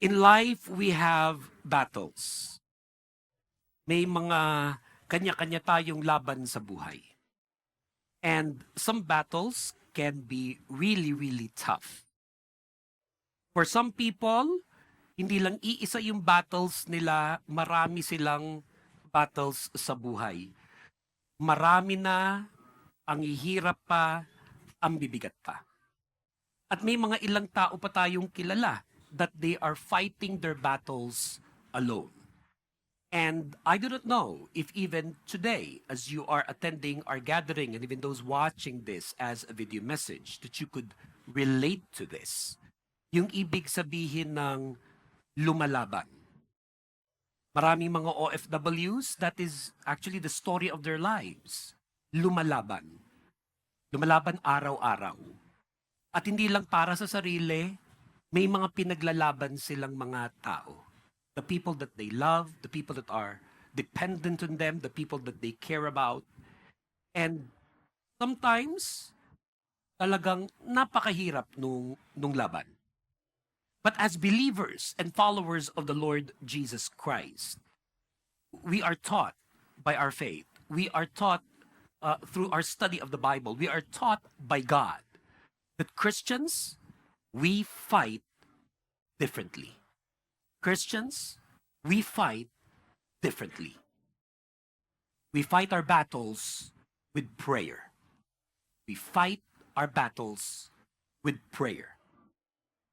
In life, we have battles. May mga kanya-kanya tayong laban sa buhay. And some battles can be really, really tough. For some people, hindi lang iisa yung battles nila, marami silang battles sa buhay. Marami na, ang hihirap pa, ang bibigat pa. At may mga ilang tao pa tayong kilala that they are fighting their battles alone. And I do not know if even today, as you are attending our gathering, and even those watching this as a video message, that you could relate to this. Yung ibig sabihin ng lumalaban. Maraming mga OFWs, that is actually the story of their lives. Lumalaban. Lumalaban araw-araw. At hindi lang para sa sarili, may mga pinaglalaban silang mga tao. The people that they love, the people that are dependent on them, the people that they care about. And sometimes, talagang napakahirap nung laban. But as believers and followers of the Lord Jesus Christ, we are taught by our faith. We are taught through our study of the Bible. We are taught by God that Christians, we fight differently. Christians, we fight differently. We fight our battles with prayer. We fight our battles with prayer.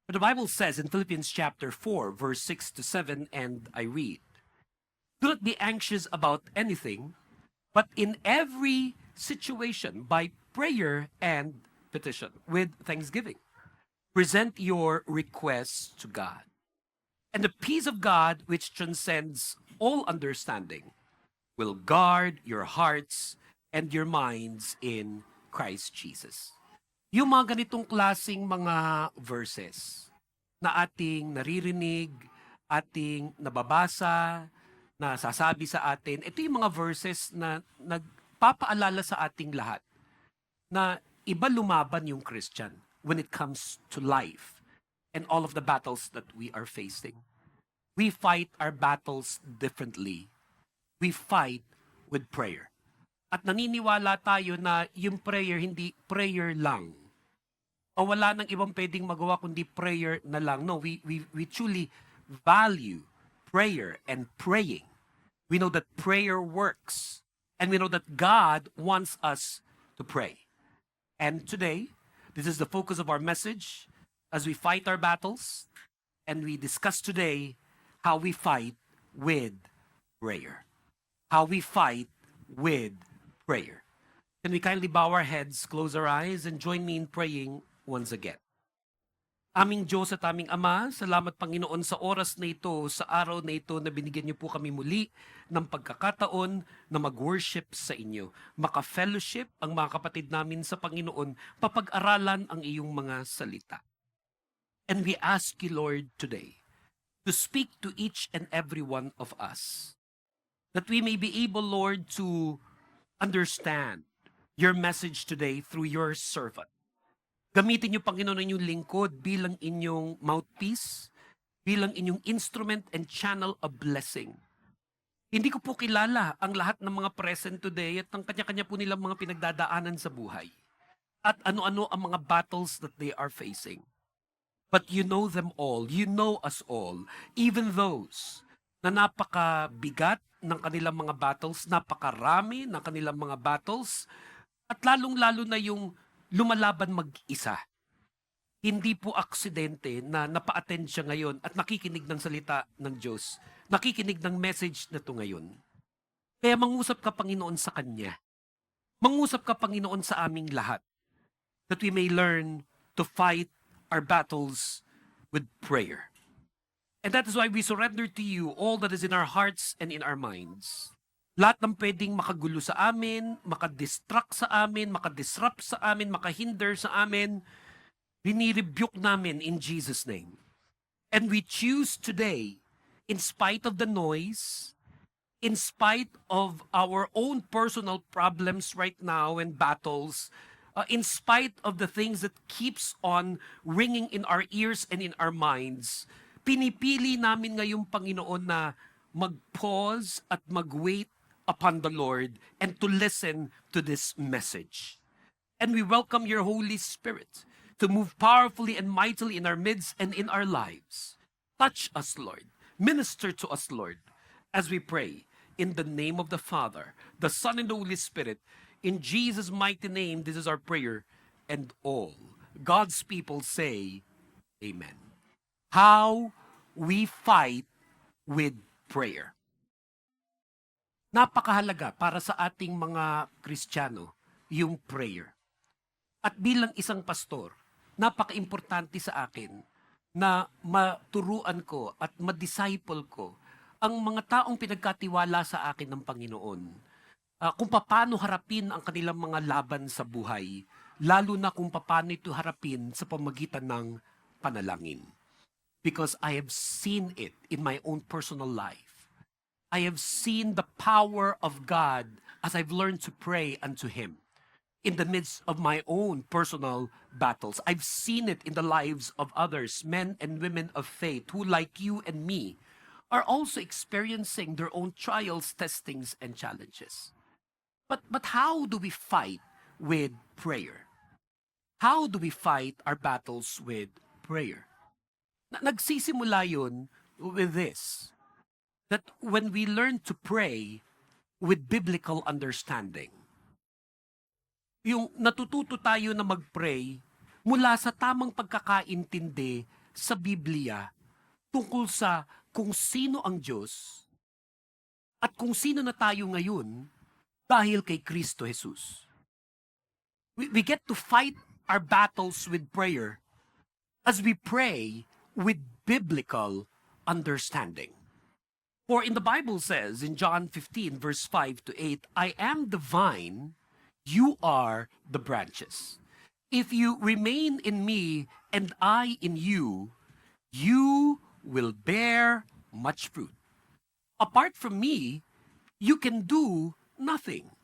But the Bible says in Philippians chapter 4, verse 6 to 7, and I read, "Do not be anxious about anything, but in every situation, by prayer and petition, with thanksgiving, present your requests to God. And the peace of God, which transcends all understanding, will guard your hearts and your minds in Christ Jesus." Yung mga ganitong klasing mga verses na ating naririnig, ating nababasa, na sasabi sa atin, ito yung mga verses na nagpapaalala sa ating lahat na iba lumaban yung Christian when it comes to life and all of the battles that we are facing. We fight our battles differently. We fight with prayer. At naniniwala tayo na yung prayer, hindi prayer lang. O wala nang ibang pwedeng magawa kundi prayer na lang. No, we truly value prayer and praying. We know that prayer works. And we know that God wants us to pray. And today, this is the focus of our message as we fight our battles. And we discuss today how we fight with prayer. How we fight with prayer. Can we kindly bow our heads, close our eyes, and join me in praying once again? Aming Diyos at aming Ama, salamat Panginoon sa oras na ito, sa araw na ito na binigyan niyo po kami muli ng pagkakataon na mag-worship sa inyo. Maka-fellowship ang mga kapatid namin sa Panginoon, papag-aralan ang iyong mga salita. And we ask you, Lord, today, to speak to each and every one of us, that we may be able, Lord, to understand your message today through your servant. Gamitin niyo, Panginoon, ang inyong lingkod bilang inyong mouthpiece, bilang inyong instrument and channel of blessing. Hindi ko po kilala ang lahat ng mga present today at ang kanya-kanya po nilang mga pinagdadaanan sa buhay. At ano-ano ang mga battles that they are facing. But you know them all. You know us all. Even those na napakabigat ng kanilang mga battles, napakarami ng kanilang mga battles, at lalong-lalo na yung lumalaban mag-isa. Hindi po aksidente na napa-attend siya ngayon at nakikinig ng salita ng Diyos. Nakikinig ng message na to ngayon. Kaya mangusap ka, Panginoon, sa Kanya. Mangusap ka, Panginoon, sa aming lahat. That we may learn to fight our battles with prayer. And that is why we surrender to you all that is in our hearts and in our minds. Lahat ng pwedeng makagulo sa amin, makadistract sa amin, makadisrupt sa amin, makahinder sa amin, rinirebuke namin in Jesus' name. And we choose today, in spite of the noise, in spite of our own personal problems right now and battles, in spite of the things that keeps on ringing in our ears and in our minds, pinipili namin ngayong Panginoon na mag-pause at mag-wait upon the Lord and to listen to this message. And we welcome your Holy Spirit to move powerfully and mightily in our midst and in our lives. Touch us, Lord. Minister to us, Lord, as we pray in the name of the Father, the Son, and the Holy Spirit. In Jesus' mighty name, this is our prayer. And all God's people say, Amen. How we fight with prayer. Napakahalaga para sa ating mga Kristiyano yung prayer. At bilang isang pastor, napaka-importante sa akin na maturuan ko at ma-disciple ko ang mga taong pinagkatiwala sa akin ng Panginoon. Kung paano harapin ang kanilang mga laban sa buhay, lalo na kung paano ito harapin sa pamagitan ng panalangin. Because I have seen it in my own personal life. I have seen the power of God as I've learned to pray unto Him in the midst of my own personal battles. I've seen it in the lives of others, men and women of faith, who, like you and me, are also experiencing their own trials, testings, and challenges. But how do we fight with prayer? How do we fight our battles with prayer? Nagsisimula yun with this, that when we learn to pray with biblical understanding, yung natututo tayo na mag-pray mula sa tamang pagkakaintindi sa Biblia tungkol sa kung sino ang Diyos at kung sino na tayo ngayon dahil kay Kristo Jesus. We get to fight our battles with prayer as we pray with biblical understanding. For in the Bible says in John 15 verse 5 to 8, I am the vine, you are the branches. If you remain in me and I in you, you will bear much fruit. Apart from me, you can do nothing.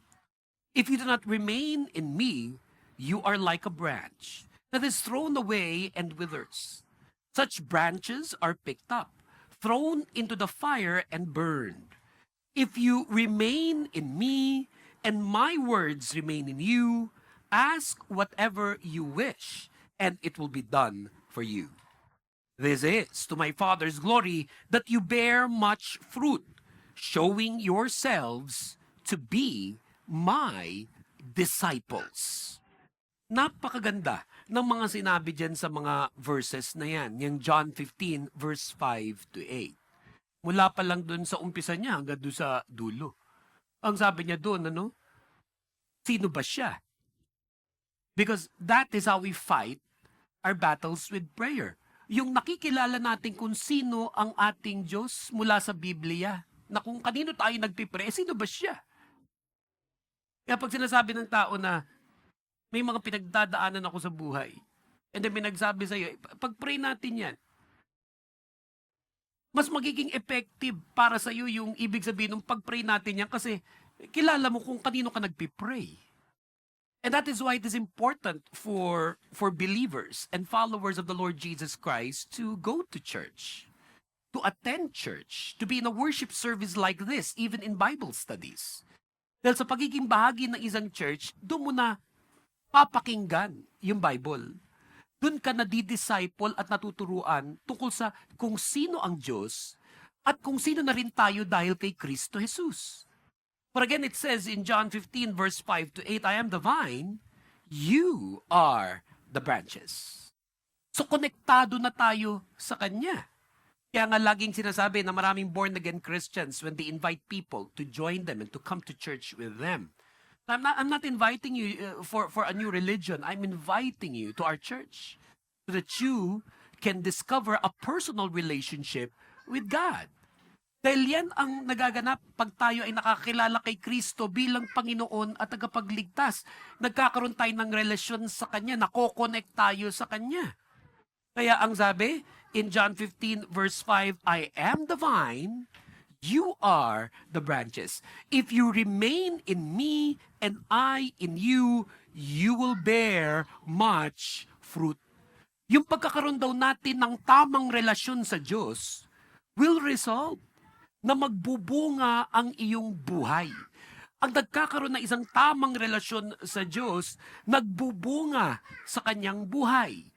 If you do not remain in me, you are like a branch that is thrown away and withers. Such branches are picked up, thrown into the fire, and burned. If you remain in me, and my words remain in you, ask whatever you wish, and it will be done for you. This is to my Father's glory that you bear much fruit, showing yourselves to be my disciples. Napakaganda ng mga sinabi dyan sa mga verses na yan, yung John 15 verse 5 to 8. Mula pa lang dun sa umpisa niya hanggang dun sa dulo. Ang sabi niya dun, sino ba siya? Because that is how we fight our battles with prayer. Yung nakikilala natin kung sino ang ating Diyos mula sa Biblia, na kung kanino tayo nagpipray, sino ba siya? Kaya pag sinasabi ng tao na may mga pinagdadaanan ako sa buhay, and then may nagsabi sa'yo, pag-pray natin yan, mas magiging effective para sa'yo yung ibig sabihin ng pag-pray natin yan kasi kilala mo kung kanino ka nagpipray. And that is why it is important for believers and followers of the Lord Jesus Christ to go to church, to attend church, to be in a worship service like this, even in Bible studies. Dahil sa pagiging bahagi ng isang church, doon mo na papakinggan yung Bible. Doon ka nadidisciple at natuturuan tungkol sa kung sino ang Diyos at kung sino na rin tayo dahil kay Kristo Jesus. For again, it says in John 15 verse 5 to 8, I am the vine, you are the branches. So konektado na tayo sa Kanya. Kaya nga laging sinasabi na maraming born-again Christians when they invite people to join them and to come to church with them. I'm not inviting you for a new religion. I'm inviting you to our church so that you can discover a personal relationship with God. Dahil yan ang nagaganap pag tayo ay nakakilala kay Kristo bilang Panginoon at tagapagligtas. Nagkakaroon tayo ng relasyon sa Kanya, nako-connect tayo sa Kanya. Kaya ang sabi in John 15 verse 5, I am the vine, you are the branches. If you remain in me and I in you, you will bear much fruit. Yung pagkakaroon daw natin ng tamang relasyon sa Diyos will result na magbubunga ang iyong buhay. Ang nagkakaroon ng isang tamang relasyon sa Diyos, nagbubunga sa kanyang buhay.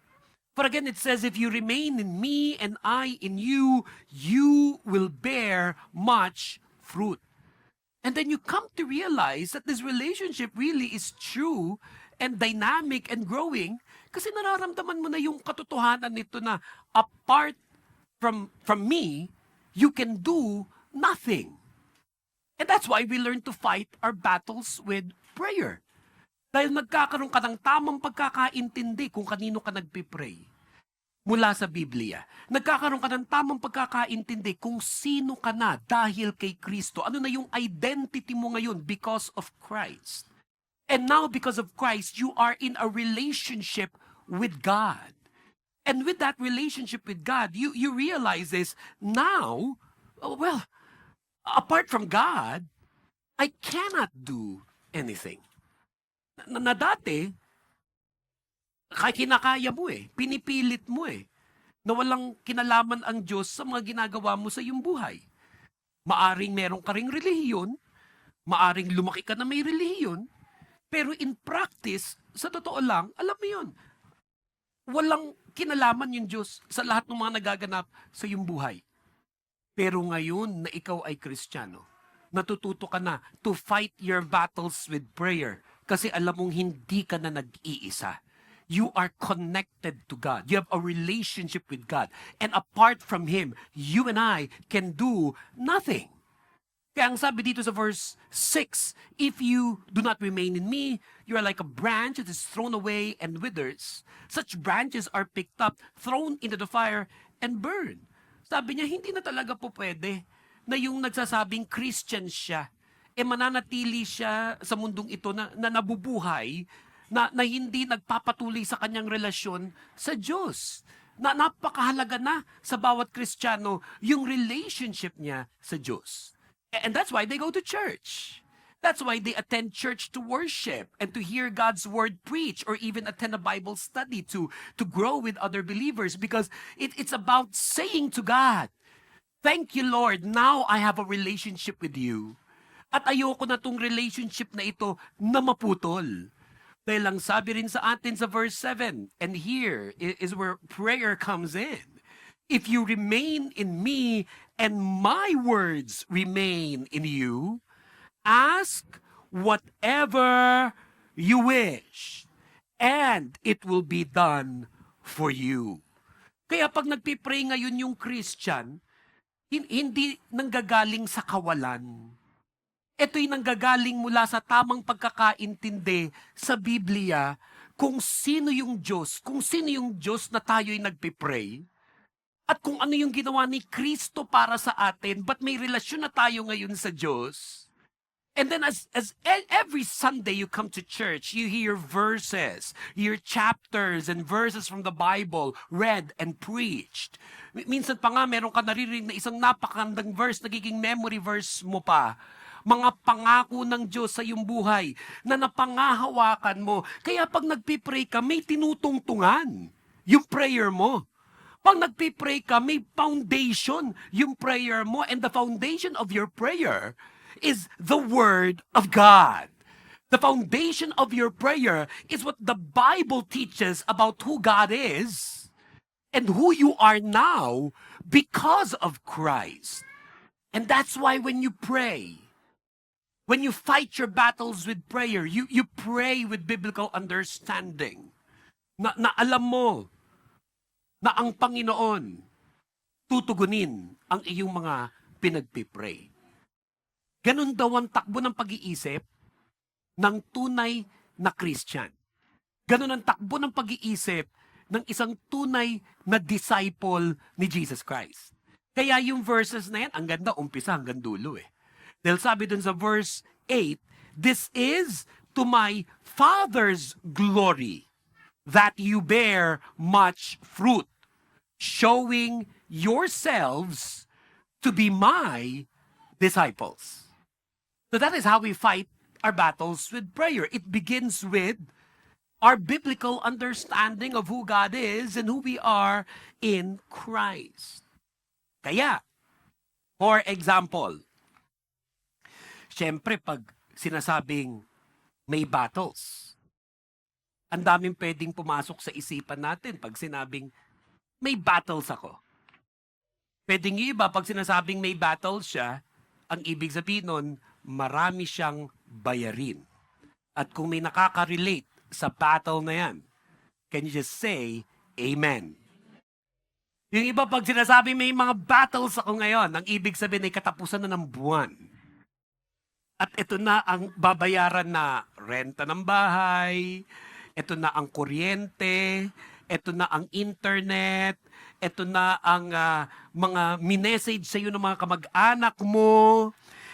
For again, it says, if you remain in me and I in you, you will bear much fruit. And then you come to realize that this relationship really is true and dynamic and growing kasi nararamdaman mo na yung katotohanan nito na apart from me, you can do nothing. And that's why we learn to fight our battles with prayer. Dahil nagkakaroon ka ng tamang pagkakaintindi kung kanino ka nagpipray mula sa Biblia. Nagkakaroon ka ng tamang pagkakaintindi kung sino ka na dahil kay Kristo. Ano na yung identity mo ngayon because of Christ. And now because of Christ, you are in a relationship with God. And with that relationship with God, you realize this now, well, apart from God, I cannot do anything. Na dati, kahit kinakaya mo pinipilit mo na walang kinalaman ang Diyos sa mga ginagawa mo sa iyong buhay. Maaring meron ka ring relihiyon, maaring lumaki ka na may relihiyon, pero in practice, sa totoo lang, alam mo yun, walang kinalaman yung Diyos sa lahat ng mga nagaganap sa iyong buhay. Pero ngayon na ikaw ay Kristiyano, natututo ka na to fight your battles with prayer kasi alam mong hindi ka na nag-iisa. You are connected to God. You have a relationship with God. And apart from Him, you and I can do nothing. Kaya ang sabi dito sa verse 6, if you do not remain in me, you are like a branch that is thrown away and withers. Such branches are picked up, thrown into the fire, and burned. Sabi niya, hindi na talaga po pwede na yung nagsasabing Christian siya, mananatili siya sa mundong ito na nabubuhay, na hindi nagpapatuloy sa kanyang relasyon sa Diyos. Na napakahalaga na sa bawat Kristiyano yung relationship niya sa Diyos. And that's why they go to church. That's why they attend church to worship and to hear God's word preached or even attend a Bible study to grow with other believers because it's about saying to God, thank you, Lord, now I have a relationship with you. At ayoko na tong relationship na ito na maputol. Dahil lang sabi rin sa atin sa verse 7, and here is where prayer comes in. If you remain in me and my words remain in you, ask whatever you wish, and it will be done for you. Kaya pag nagpipray ngayon yung Christian, hindi nanggagaling sa kawalan. Ito'y nanggagaling mula sa tamang pagkakaintindi sa Biblia kung sino yung Diyos na tayo'y nagpipray, at kung ano yung ginawa ni Kristo para sa atin, ba't may relasyon na tayo ngayon sa Diyos? And then as every Sunday you come to church, you hear verses, you hear chapters and verses from the Bible read and preached. Minsan pa nga meron ka naririnig na isang napakandang verse, nagiging memory verse mo pa. Mga pangako ng Diyos sa iyong buhay na napangahawakan mo. Kaya pag nagpipray ka, may tinutungtungan yung prayer mo. Pag nagpipray ka, may foundation yung prayer mo. And the foundation of your prayer is the Word of God. The foundation of your prayer is what the Bible teaches about who God is and who you are now because of Christ. And that's why when you pray, when you fight your battles with prayer, you pray with biblical understanding. Na alam mo na ang Panginoon tutugunin ang iyong mga pinagpipray. Ganon daw ang takbo ng pag-iisip ng tunay na Christian. Ganon ang takbo ng pag-iisip ng isang tunay na disciple ni Jesus Christ. Kaya yung verses na yan, ang ganda, umpisa hanggang dulo Dahil sabi dun sa verse 8, this is to my Father's glory that you bear much fruit, showing yourselves to be my disciples. So that is how we fight our battles with prayer. It begins with our biblical understanding of who God is and who we are in Christ. Kaya, for example, syempre pag sinasabing may battles, ang daming pwedeng pumasok sa isipan natin pag sinabing may battles ako. Pwedeng yung iba, pag sinasabing may battles siya, ang ibig sabihin nun, marami siyang bayarin. At kung may nakaka-relate sa battle na yan, can you just say, Amen? Yung iba, pag sinasabing may mga battles ako ngayon, ang ibig sabihin ay katapusan na ng buwan. At ito na ang babayaran na renta ng bahay, ito na ang kuryente, ito na ang internet, ito na ang mga minessage sa iyo ng mga kamag-anak mo,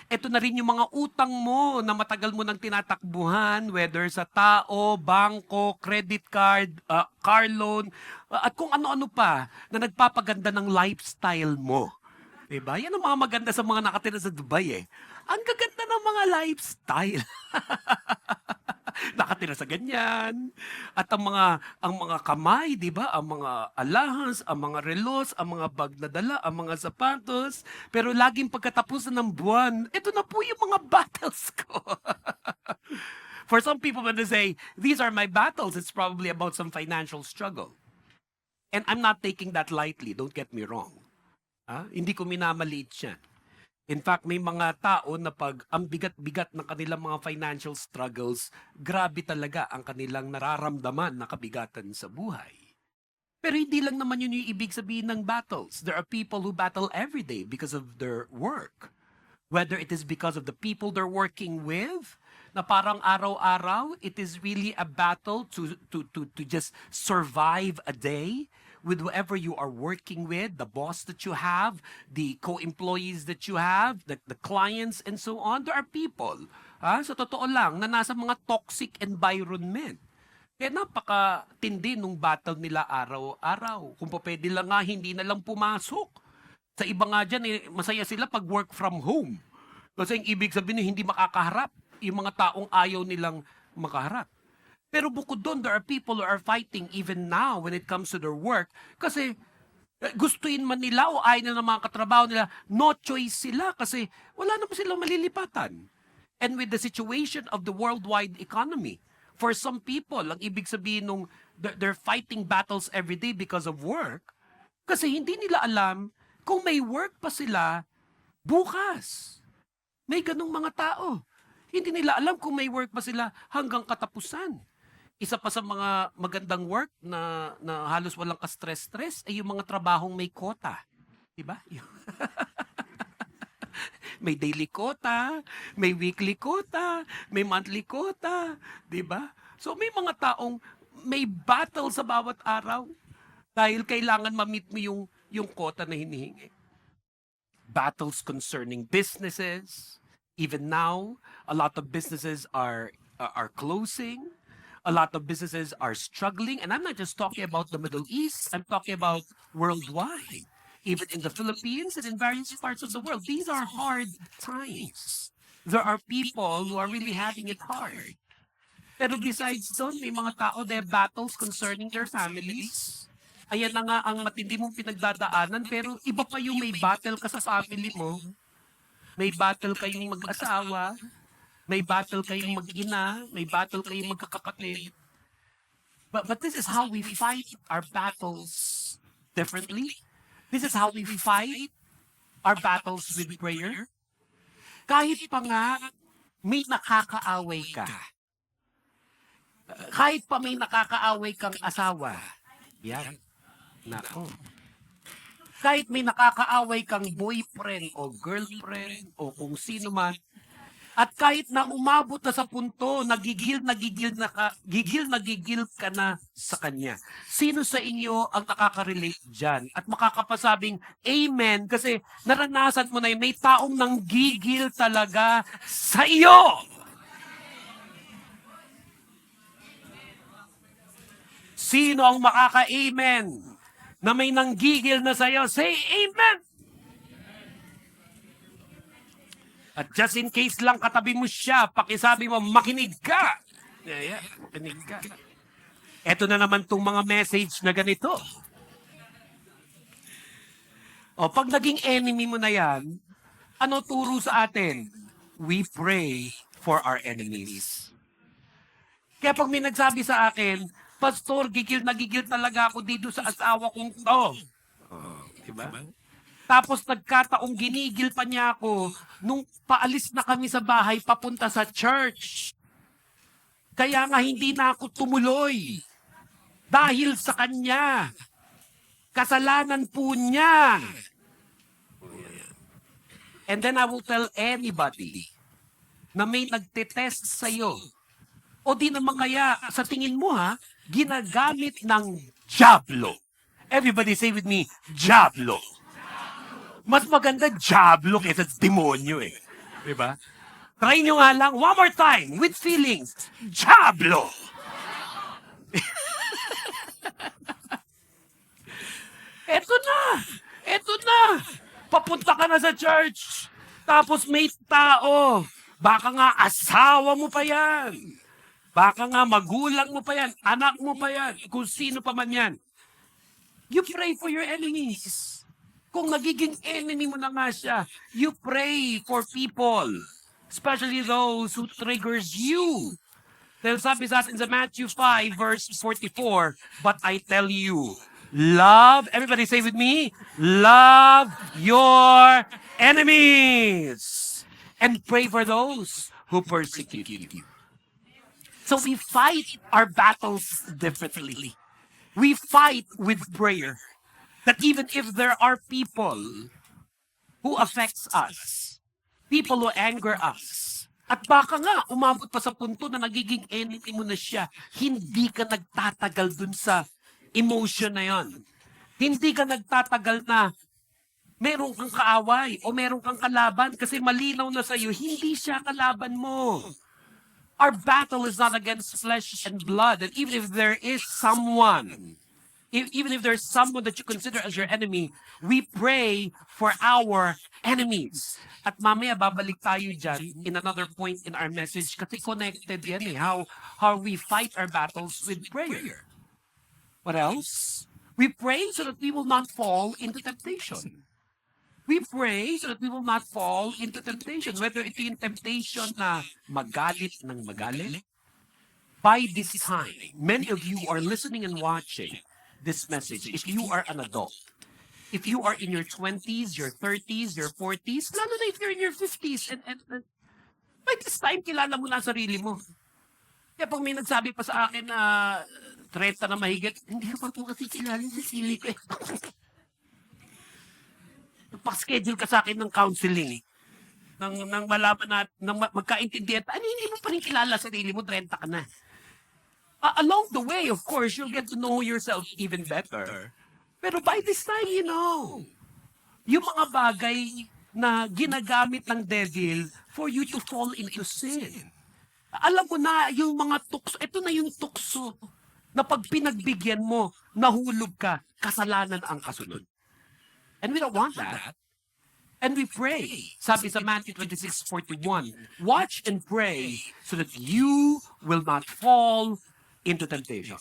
ito na rin yung mga utang mo na matagal mo nang tinatakbuhan, whether sa tao, bangko, credit card, car loan, at kung ano-ano pa na nagpapaganda ng lifestyle mo. Diba? Yan ang mga maganda sa mga nakatira sa Dubai eh. Ang gaganda ng mga lifestyle. Nakatira sa ganyan. At ang mga kamay, 'di ba? Ang mga alahas, ang mga relos, ang mga bag na dala, ang mga sapatos. Pero laging pagkatapusan ng buwan, ito na po yung mga battles ko. For some people when they say, these are my battles, it's probably about some financial struggle. And I'm not taking that lightly, don't get me wrong. Hindi ko minamaliit siya. In fact, may mga tao na pag ang bigat-bigat ng kanilang mga financial struggles, grabe talaga ang kanilang nararamdaman na kabigatan sa buhay. Pero hindi lang naman yun yung ibig sabihin ng battles. There are people who battle every day because of their work. Whether it is because of the people they're working with, na parang araw-araw, it is really a battle to just survive a day with whoever you are working with, the boss that you have, the co-employees that you have, the clients, and so on. There are people, sa totoo lang, na nasa mga toxic environment. Kaya napakatindi nung battle nila araw-araw. Kung pwede lang nga, hindi na lang pumasok. Sa iba nga dyan, masaya sila pag work from home. Kasi yung ibig sabihin, hindi makakaharap yung mga taong ayaw nilang makaharap. Pero bukod doon, there are people who are fighting even now when it comes to their work kasi gustuin man nila o ayaw nila ng mga katrabaho nila, no choice sila kasi wala naman silang malilipatan. And with the situation of the worldwide economy, for some people, ang ibig sabihin nung they're fighting battles every day because of work kasi hindi nila alam kung may work pa sila bukas. May ganong mga tao. Hindi nila alam kung may work pa sila hanggang katapusan. Isa pa sa mga magandang work na halos walang ka-stress-stress ay yung mga trabahong may quota. Diba? May daily quota, may weekly quota, may monthly quota. Diba? So may mga taong may battle sa bawat araw dahil kailangan ma-meet mo yung quota na hinihingi. Battles concerning businesses. Even now, a lot of businesses are closing. A lot of businesses are struggling. And I'm not just talking about the Middle East. I'm talking about worldwide. Even in the Philippines and in various parts of the world. These are hard times. There are people who are really having it hard. Pero besides doon, may mga tao, they have battles concerning their families. Ayan na nga ang matindi mong pinagdadaanan. Pero iba pa yung may battle ka sa family mo. May battle kayong mag-asawa. May battle kayong mag-ina, may battle kayong magkakapatid. But this is how we fight our battles differently. This is how we fight our battles with prayer. Kahit pa nga may nakakaaway ka. Kahit pa may nakakaaway kang asawa. Yan. Nako. Kahit may nakakaaway kang boyfriend o girlfriend o kung sino man, at kahit na umabot na sa punto, gigil ka na sa kanya. Sino sa inyo ang nakaka-relate dyan? At makakapasabing, Amen, kasi naranasan mo na yun, may taong nanggigil talaga sa iyo. Sino ang makaka-Amen na may nanggigil na sa iyo? Say Amen! At just in case lang katabi mo siya, pakisabi mo, makinig ka. Yeah, makinig ka. Eto na naman tong mga message na ganito. O, pag naging enemy mo na yan, ano turo sa atin? We pray for our enemies. Kaya pag may nagsabi sa akin, Pastor, gigil na gigil talaga ako dito sa asawa kong to. Diba? Tapos nagkataong ginigil pa niya ako nung paalis na kami sa bahay papunta sa church. Kaya nga hindi na ako tumuloy. Dahil sa kanya. Kasalanan po niya. And then I will tell anybody na may nagtetest sa'yo. O di naman kaya, sa tingin mo ginagamit ng Diablo. Everybody say with me, Diablo. Mas maganda Diablo kaysa demonyo eh. Diba? Try nyo nga lang, one more time, with feelings. Diablo! Eto na! Eto na! Papunta ka na sa church. Tapos may tao. Baka nga asawa mo pa yan. Baka nga magulang mo pa yan. Anak mo pa yan. Kung sino pa man yan. You pray for your enemies. Kung nagiging enemy mo na nga siya, you pray for people. Especially those who triggers you. Dahil sabi sa atin sa Matthew 5 verse 44, but I tell you, love, everybody say with me, love your enemies. And pray for those who persecute you. So we fight our battles differently. We fight with prayer. That even if there are people who affects us, people who anger us, at baka nga umabot pa sa punto na nagiging enemy mo na siya, hindi ka nagtatagal dun sa emotion na yon. Hindi ka nagtatagal na meron kang kaaway o meron kang kalaban kasi malinaw na sa'yo, hindi siya kalaban mo. Our battle is not against flesh and blood. And even if there is someone, even if there's someone that you consider as your enemy, we pray for our enemies. At mamaya babalik tayo dyan in another point in our message kasi connected yan how we fight our battles with prayer. What else? We pray so that we will not fall into temptation. We pray so that we will not fall into temptation. Whether ito yung temptation na magalit ng magalit. By this time, many of you are listening and watching this message. If you are an adult, if you are in your 20s, your 30s, your 40s, lalo na if you're in your 50s, and by this time, kilala mo na ang sarili mo. Kaya pag may nagsabi pa sa akin na 30 na mahigit, hindi ko pa po kasi kilala sa sarili ko. Nagpa-schedule ka sa akin ng counseling. Nang malaman na, nang magkaintindihan, hindi mo pa rin kilala sa sarili mo, 30 ka na. Along the way, of course, you'll get to know yourself even better. Pero by this time, you know, yung mga bagay na ginagamit ng devil for you to fall into sin. Alam mo na, yung mga tukso, ito na yung tukso na pag pinagbigyan mo, nahulog ka, kasalanan ang kasunod. And we don't want that. And we pray. Sabi sa Matthew 26:41, watch and pray so that you will not fall into temptation.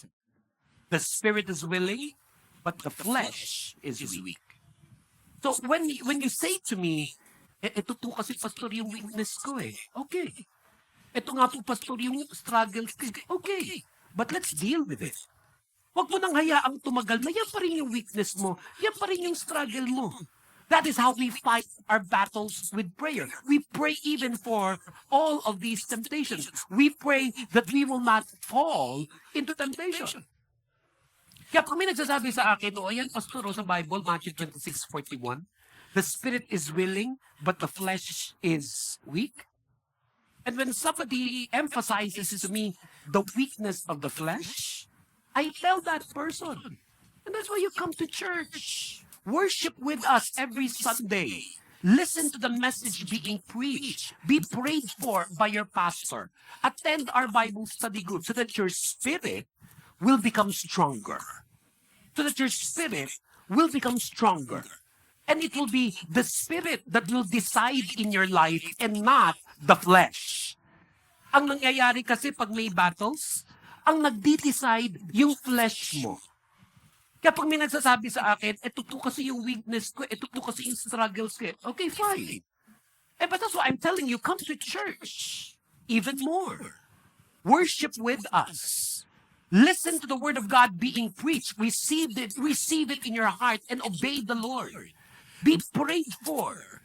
The spirit is willing, but the flesh is weak. So when you say to me, ito po kasi pastor yung weakness ko eh. Okay. Ito nga po pastor yung struggles ko. Okay. But let's deal with it. Huwag mo nang hayaang tumagal na yan pa rin yung weakness mo. Yan pa rin yung struggle mo. That is how we fight our battles with prayer. We pray even for all of these temptations. We pray that we will not fall into temptation. Kaya pag may nagsasabi sa akin, ayan, pastor, sa Bible, Matthew 26:41, the spirit is willing, but the flesh is weak. And when somebody emphasizes to me the weakness of the flesh, I tell that person. And that's why you come to church. Worship with us every Sunday. Listen to the message being preached. Be prayed for by your pastor. Attend our Bible study group so that your spirit will become stronger. So that your spirit will become stronger. And it will be the spirit that will decide in your life and not the flesh. Ang nangyayari kasi pag may battles, Ang nagdi-decide yung flesh mo. Kaya pag may nagsasabi sa akin, ito to kasi yung weakness ko, ito to kasi yung struggles ko. Okay, fine. But that's why I'm telling you, come to church. Even more. Worship with us. Listen to the word of God being preached. Receive it in your heart and obey the Lord. Be prayed for.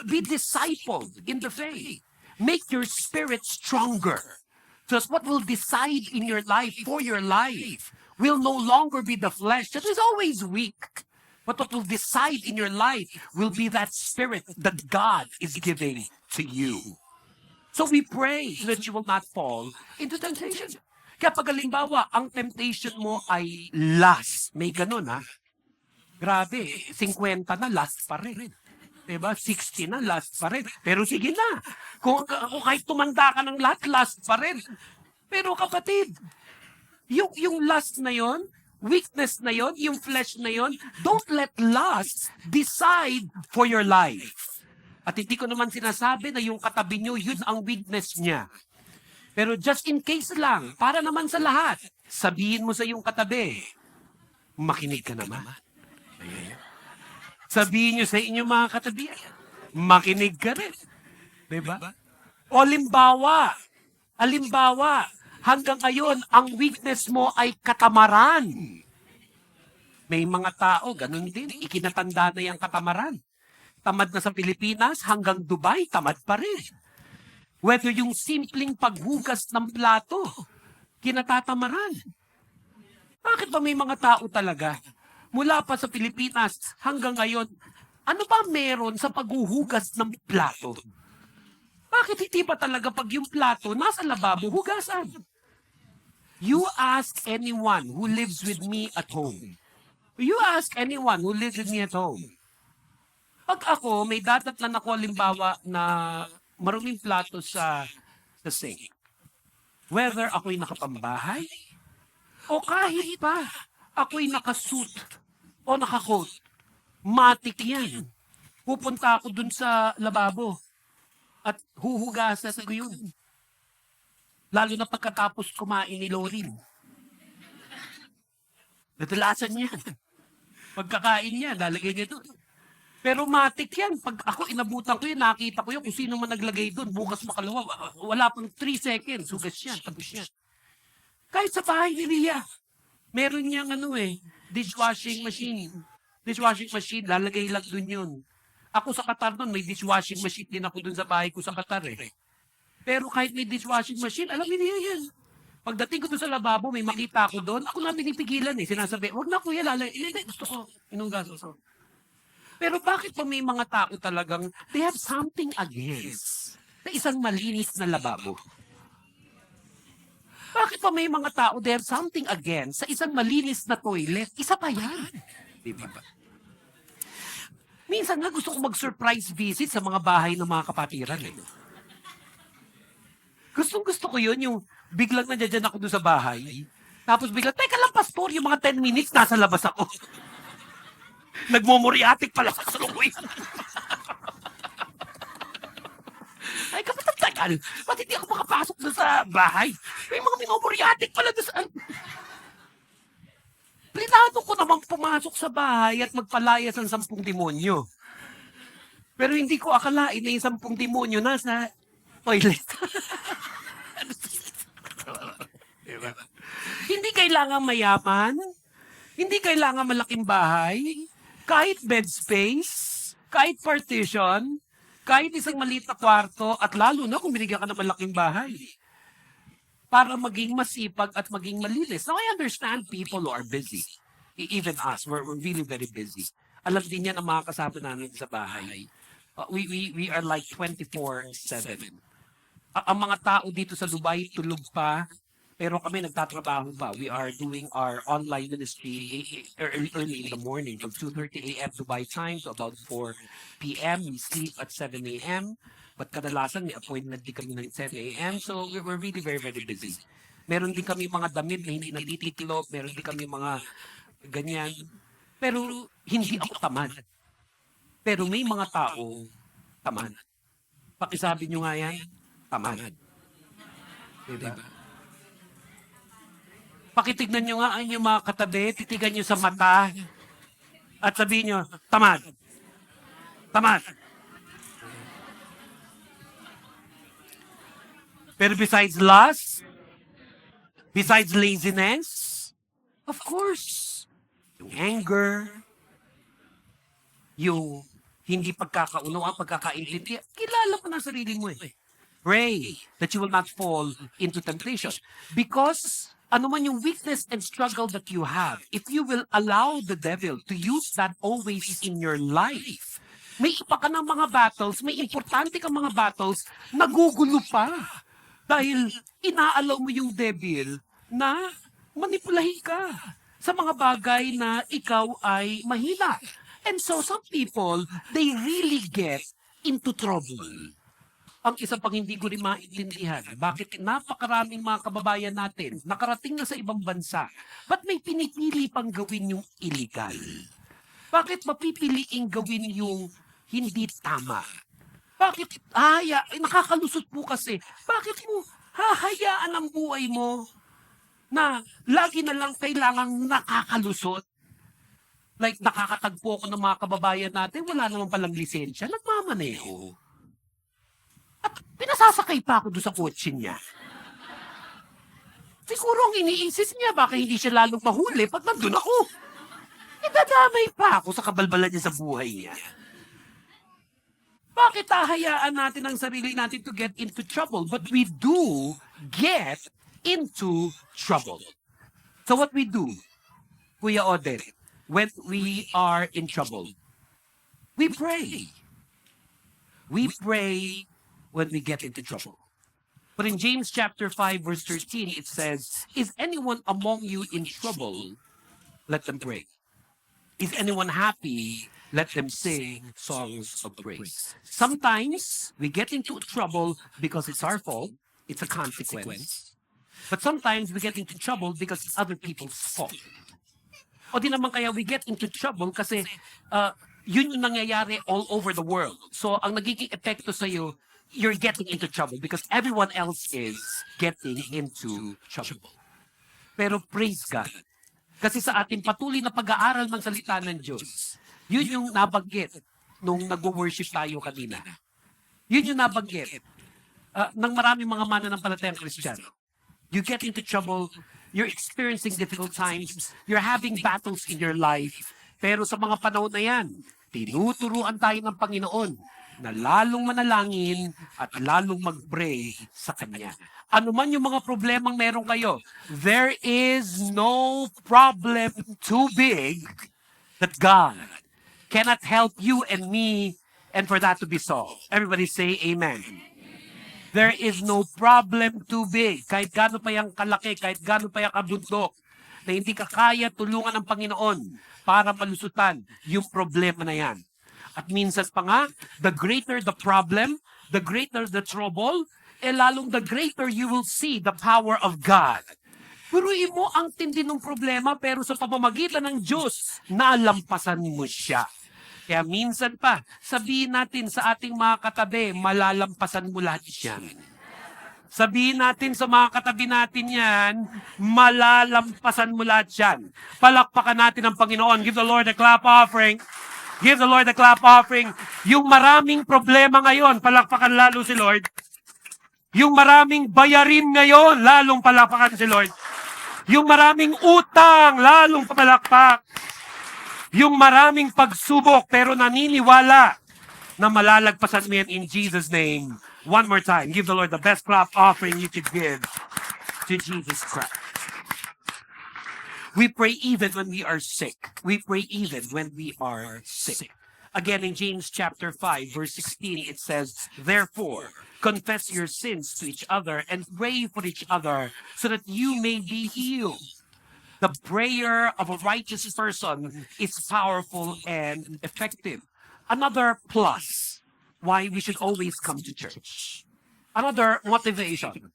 Be discipled in the faith. Make your spirit stronger. Because what will decide in your life, for your life, will no longer be the flesh that is always weak. But what will decide in your life will be that spirit that God is giving to you. So we pray so that you will not fall into temptation. Kaya pag halimbawa, ang temptation mo ay lust. May ganun ha. Grabe, 50 na lust pa rin. Diba? 60 na lust pa rin. Pero sige na. Kung kahit tumanda ka ng lahat, lust pa rin. Pero kapatid, yung lust na yon, weakness na yon, yung flesh na yon, don't let lust decide for your life. At hindi ko naman sinasabi na yung katabi nyo, yun ang weakness niya. Pero just in case lang, para naman sa lahat, sabihin mo sa yung katabi, makinig ka naman. Sabihin nyo sa inyong mga katabi, makinig ka rin. Diba? O alimbawa, hanggang ngayon, ang weakness mo ay katamaran. May mga tao, ganun din, ikinatanda na yung katamaran. Tamad na sa Pilipinas, hanggang Dubai, tamad pa rin. Whether yung simpleng paghugas ng plato, kinatatamaran. Bakit ba may mga tao talaga, mula pa sa Pilipinas hanggang ngayon, ano ba meron sa paghuhugas ng plato? Bakit hindi ba talaga pag yung plato nasa lababo, hugasan? You ask anyone who lives with me at home. You ask anyone who lives with me at home. Pag ako, may dadatnan ako halimbawa na maruming plato sa sink. Whether ako'y nakapambahay, o kahit pa ako'y nakasuit o nakacoat, matik yan. Pupunta ako dun sa lababo at huhugasan ko yun. Lalo na pagkatapos kumain ni Lorin. Natulasan niya. Pagkakain niya, lalagay niya doon. Pero matik yan. Pag ako inabutan ko yun, nakita ko yun kung sino man naglagay doon. Bukas makalawa, wala pang 3 seconds. Hugas yan, tapos yan. Kahit sa bahay ni Ria, meron niyang dishwashing machine. Dishwashing machine, lalagay lang doon yun. Ako sa Qatar doon, may dishwashing machine din ako doon sa bahay ko sa Qatar eh. Pero kahit may dishwashing machine, alam niya yan. Pagdating ko doon sa lababo, may makita ako doon, ako na pinipigilan eh. Sinasabi, wag na kuya, lalagay. Hindi, gusto ko, inunggaso ko. Pero bakit pa may mga tao talagang, they have something against na isang malinis na lababo? Bakit pa may mga tao, they have something against sa isang malinis na toilet? Isa pa yan. Diba? Minsan nga gusto ko mag-surprise visit sa mga bahay ng mga kapatiran. Gusto ko yun, yung biglang nandiyan ako doon sa bahay. Tapos biglang, teka lang pastor, yung mga 10 minutes nasa labas ako. Nagmumuriatik pala sa kasalukuyan. Ay, kapatid, tagal. Ba't hindi ako makapasok doon sa bahay? May mga minumuriatik pala doon sa... Plinado ko namang pumasok sa bahay at magpalayas ng 10 demonyo. Pero hindi ko akalain na yung 10 demonyo nasa toilet. Diba? Hindi kailangan mayaman. Hindi kailangan malaking bahay. Kahit bed space, kahit partition, kahit isang maliit na kwarto, at lalo na kung binigyan ka ng malaking bahay. Para maging masipag at maging malinis. Now, I understand people who are busy. Even us, we're really very busy. Alam din yan ang mga kasama namin sa bahay. We are like 24/7. Ang mga tao dito sa Dubai, tulog pa. Pero kami nagtatrabaho pa. We are doing our online ministry early in the morning from 2:30 a.m. Dubai time to about 4 p.m. We sleep at 7 a.m. But kadalasan may appointment din kami ng 7 a.m. So we're really very, very busy. Meron din kami mga damit na hindi natitiklop. Meron din kami mga ganyan. Pero hindi ako tamad. Pero may mga tao tamad. Pakisabi nyo nga yan, tamad. Diba? Pakitignan nyo nga ang inyong mga katabi, titigan nyo sa mata, at sabihin nyo, tamad. Tamad. Pero besides lust, besides laziness, of course, yung anger, yung hindi pagkakaunawang, pagkakaintindi, kilala mo na sarili mo eh. Pray that you will not fall into temptation. Because ano man yung weakness and struggle that you have, if you will allow the devil to use that always in your life, may iba ka ng mga battles, may importante kang mga battles, nagugulo pa. Dahil inaalaw mo yung devil na manipulahin ka sa mga bagay na ikaw ay mahina. And so some people, they really get into trouble. Ang isa pang hindi ko rin maintindihan, bakit napakaraming mga kababayan natin nakarating na sa ibang bansa, ba't may pinipili pang gawin yung illegal? Bakit mapipiliing gawin yung hindi tama? Bakit nakakalusot po kasi, bakit mo hahayaan ang buhay mo na lagi na lang kailangang nakakalusot? Like nakakatagpo ko ng mga kababayan natin, wala naman palang lisensya, nagmamaneho. At pinasasakay pa ako doon sa kotse niya. Siguro ang iniisip niya, baka hindi siya lalong mahuli pag nandun ako. Idadamay pa ako sa kabalbalan niya sa buhay niya. Bakit hahayaan natin ang sarili natin to get into trouble? But we do get into trouble. So what we do, Kuya Odette, when we are in trouble, we pray. We pray when we get into trouble. But in James chapter 5, verse 13, it says, is anyone among you in trouble? Let them pray. Is anyone happy? Let them sing songs of praise. Sometimes we get into trouble because it's our fault. It's a consequence. But sometimes we get into trouble because it's other people's fault. O di naman kaya we get into trouble kasi yun yung nangyayari all over the world. So ang nagiging epekto sa'yo, you're getting into trouble because everyone else is getting into trouble. Pero praise God. Kasi sa ating patuloy na pag-aaral ng salita ng Diyos, yun yung nabanggit nung nag-worship tayo kanina. Yun yung nabanggit ng maraming mga mananampalatayang Kristiyano. You get into trouble, you're experiencing difficult times, you're having battles in your life, pero sa mga panahon na yan, tinuturuan tayo ng Panginoon na lalong manalangin at lalong mag-pray sa Kanya. Ano man yung mga problemang meron kayo, there is no problem too big that God cannot help you and me and for that to be solved. Everybody say amen. There is no problem too big. Kahit gaano pa yung kalaki, kahit gaano pa yung kabundok, na hindi ka kaya tulungan ng Panginoon para malusutan yung problema na yan. At minsan pa nga, the greater the problem, the greater the trouble, lalong the greater you will see the power of God. Puruin mo ang tindi ng problema, pero sa pamamagitan ng Diyos, nalampasan mo siya. Kaya minsan pa, sabihin natin sa ating mga katabi, malalampasan mo lahat yan. Sabihin natin sa mga katabi natin yan, malalampasan mo lahat yan. Palakpakan natin ang Panginoon. Give the Lord a clap offering. Give the Lord a clap offering. Yung maraming problema ngayon, palakpakan lalo si Lord. Yung maraming bayarin ngayon, lalong palakpakan si Lord. Yung maraming utang, lalong papalakpak. Yung maraming pagsubok, pero naniniwala na malalagpasan mo yan in Jesus' name. One more time, give the Lord the best clap offering you could give to Jesus Christ. We pray even when we are sick. We pray even when we are sick. Again, in James chapter 5, verse 16, it says, therefore, confess your sins to each other and pray for each other so that you may be healed. The prayer of a righteous person is powerful and effective. Another plus why we should always come to church. Another motivation.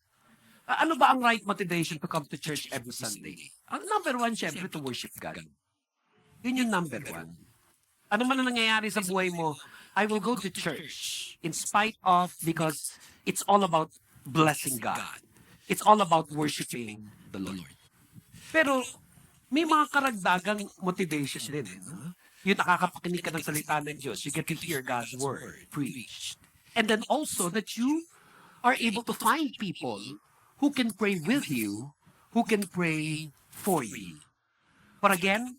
Ano ba ang right motivation to come to church every Sunday? Ang number one, syempre, to worship God. Yun yung number one. Ano man ang nangyayari sa buhay mo, I will go to church in spite of, because it's all about blessing God. It's all about worshiping the Lord. Pero may mga karagdagang motivation din. No? Yung nakakapakinig ka ng salita ng Diyos, you get to hear God's word preached. And then also that you are able to find people who can pray with you, who can pray for you. But again,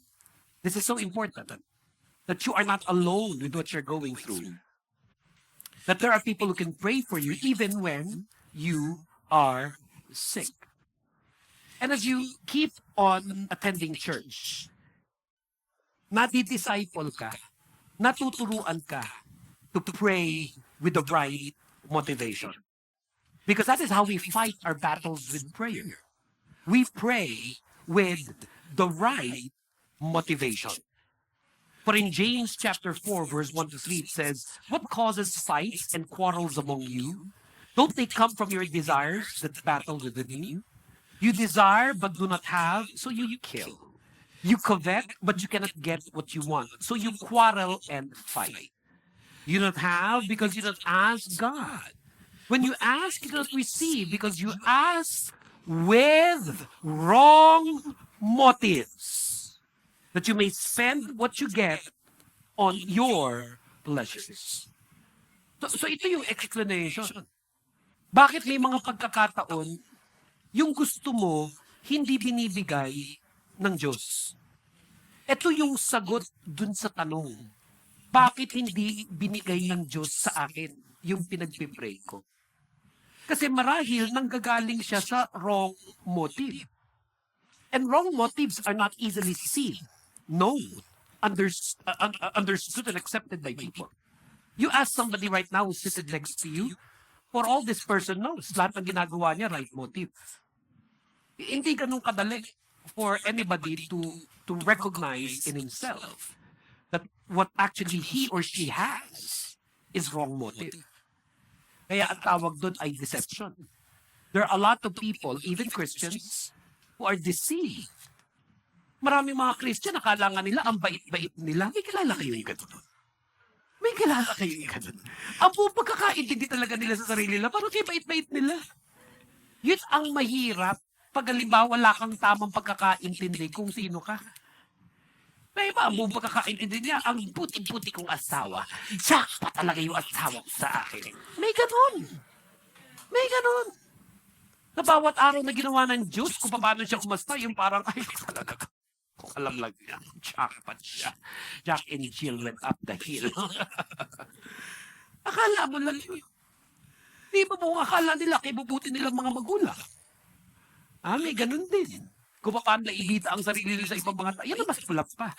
this is so important that you are not alone with what you're going through. That there are people who can pray for you even when you are sick. And as you keep on attending church, nadi-disciple ka, natuturuan ka to pray with the right motivation. Because that is how we fight our battles with prayer. We pray with the right motivation. For in James chapter 4, verse 1 to 3, it says, "What causes fights and quarrels among you? Don't they come from your desires that battle within you? You desire but do not have, so you kill. You covet, but you cannot get what you want, so you quarrel and fight. You do not have because you do not ask God. When you ask, you do not receive because you ask with wrong motives, that you may spend what you get on your pleasures." So ito yung explanation. Bakit may mga pagkakataon, yung gusto mo, hindi binibigay ng Diyos? Ito yung sagot dun sa tanong. Bakit hindi binigay ng Diyos sa akin yung pinagpipray ko? Kasi marahil nanggagaling siya sa wrong motive. And wrong motives are not easily seen, known, understood and accepted by people. You ask somebody right now who's sitting next to you, for all this person knows, lahat ng ginagawa niya, right motive. Hindi ganun kadali for anybody to recognize in himself that what actually he or she has is wrong motive. Kaya ang tawag doon ay deception. There are a lot of people, even Christians, who are deceived. Maraming mga Christian, akala nga nila, ang bait-bait nila. May kilala kayo yung ganun. May kilala kayo yung ganun. Ang pagkakaintindi talaga nila sa sarili nila, parang kayo bait-bait nila. Yun ang mahirap pag halimbawa wala kang tamang pagkakaintindi kung sino ka. May iba, ang buong pagkakaintindi niya, ang puti-puti kong asawa. Siya pa talaga yung asawa ko sa akin. May ganun. May ganun. Na bawat araw na ginawa ng Diyos, kung paano siya kumasta, yung parang, ay, talaga, kung alam lang niya, jackpot siya. Jack and Jill went up the hill. Akala mo lang yun. Di ba mo akala nila, kibubuti nilang mga magulang? May ganun din. Kung paano naibita ang sarili nila sa ibang mga tao, yan ang mas pulap pa.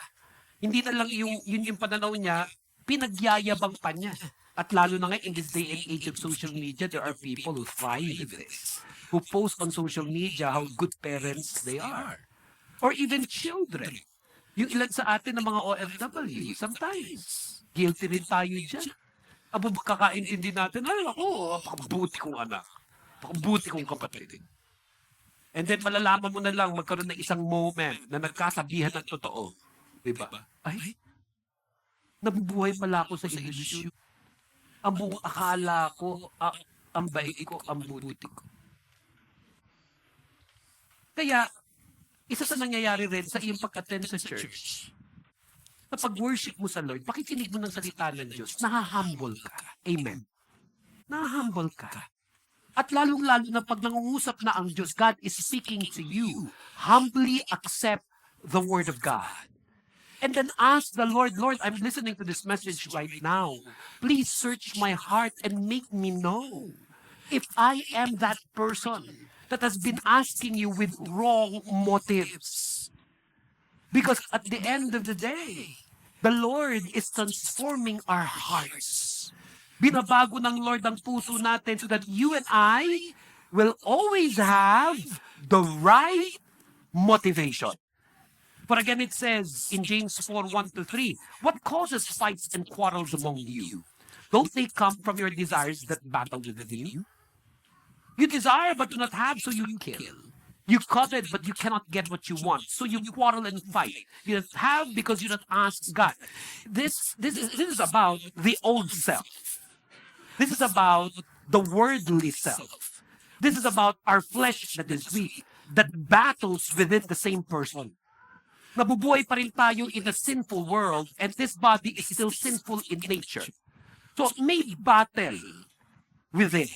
Hindi na lang yun yung pananaw niya, pinagyayabang pa niya. At lalo na ngayon, in this day and age of social media, there are people who thrive with this, who post on social media how good parents they are. Or even children. Yung ilan sa atin ng mga OFW, sometimes, guilty rin tayo dyan. Abo, kakaintindi natin, ay ako, pakabuti kong anak, pakabuti kong kapatid. And then malalaman mo na lang magkaroon ng isang moment na nagkasabihan ng totoo. Diba? Ay, nabubuhay pala ako sa ilusyon. Ang buong akala ko, ang bait ko, ang buti ko. Kaya, isa sa nangyayari rin sa iyong pag-attend sa church, na pag-worship mo sa Lord, pakikinig mo ng salita ng Diyos, nahahumble ka. Amen. Nahahumble ka. At lalong-lalo na pag nangungusap na ang Diyos, God is speaking to you. Humbly accept the Word of God. And then ask the Lord, Lord, I'm listening to this message right now. Please search my heart and make me know if I am that person that has been asking you with wrong motives. Because at the end of the day, the Lord is transforming our hearts. Binabago ng Lord ang puso natin so that you and I will always have the right motivation. But again, it says in James 4:1-3, "What causes fights and quarrels among you? Don't they come from your desires that battle within you? You desire but do not have, so you kill. You covet but you cannot get what you want, so you quarrel and fight. You don't have because you don't ask God." This is about the old self. This is about the worldly self. This is about our flesh that is weak. that battles within the same person. Nabubuhay pa rin tayo in a sinful world and this body is still sinful in nature. So may battle within.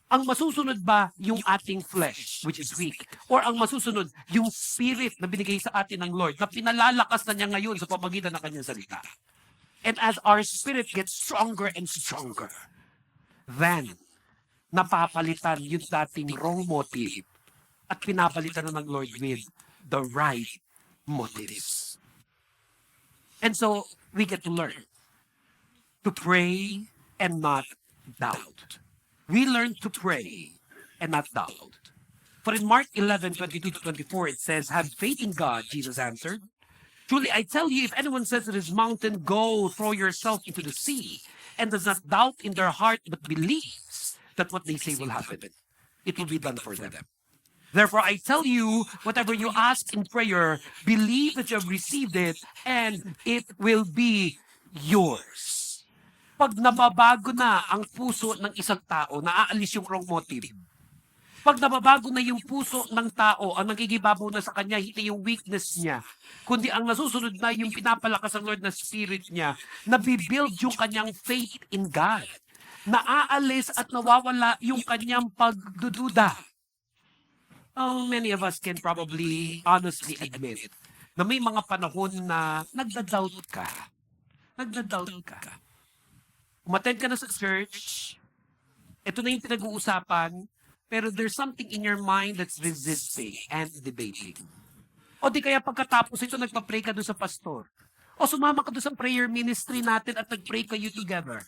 Ang masusunod ba yung ating flesh, which is weak? Or ang masusunod, yung spirit na binigay sa atin ng Lord, na pinalalakas na niya ngayon sa pamagitan ng kanyang salita. And as our spirit gets stronger and stronger, then, napapalitan yung dating wrong motive at pinapalitan na ng Lord with the right motives. And so, we get to learn to pray and not doubt. We learn to pray and not doubt. For in Mark 11:22-24, it says, "Have faith in God," Jesus answered. "Truly, I tell you, if anyone says to this mountain, 'Go, throw yourself into the sea,' and does not doubt in their heart, but believes that what they say will happen, it will be done for them. Therefore, I tell you, whatever you ask in prayer, believe that you have received it, and it will be yours." Pag nababago na ang puso ng isang tao, naaalis yung wrong motive. Pag nababago na yung puso ng tao, ang nagigibabaw na sa kanya, hindi yung weakness niya, kundi ang nasusunod na yung pinapalakas ng Lord na spirit niya, nabibuild yung kanyang faith in God. Naaalis at nawawala yung kanyang pagdududa. Oh, many of us can probably honestly admit na may mga panahon na nagda-doubt ka. Nagda-doubt ka. Umattend ka na sa church, ito na yung pinag-uusapan, pero there's something in your mind that's resisting and debating. O di kaya pagkatapos ito, nagpa-pray ka doon sa pastor. O sumama ka doon sa prayer ministry natin at nag-pray kayo together.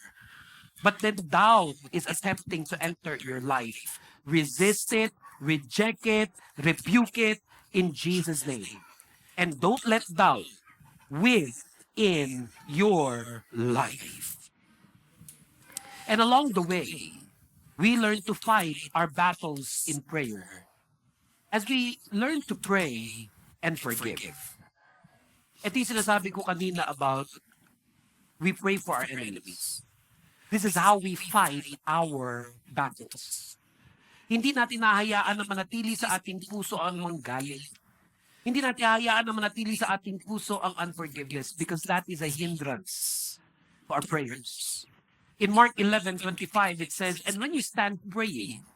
But then doubt is attempting to enter your life. Resist it, reject it, rebuke it in Jesus' name. And don't let doubt within your life. And along the way, we learn to fight our battles in prayer. As we learn to pray and forgive. Ito yung sinasabi ko kanina about we pray for our enemies. This is how we fight our battles. Hindi natin nahayaan na manatili sa ating puso ang manggaling. Hindi natin hahayaan na manatili sa ating puso ang unforgiveness because that is a hindrance to our prayers. In Mark 11:25, it says, "And when you stand praying,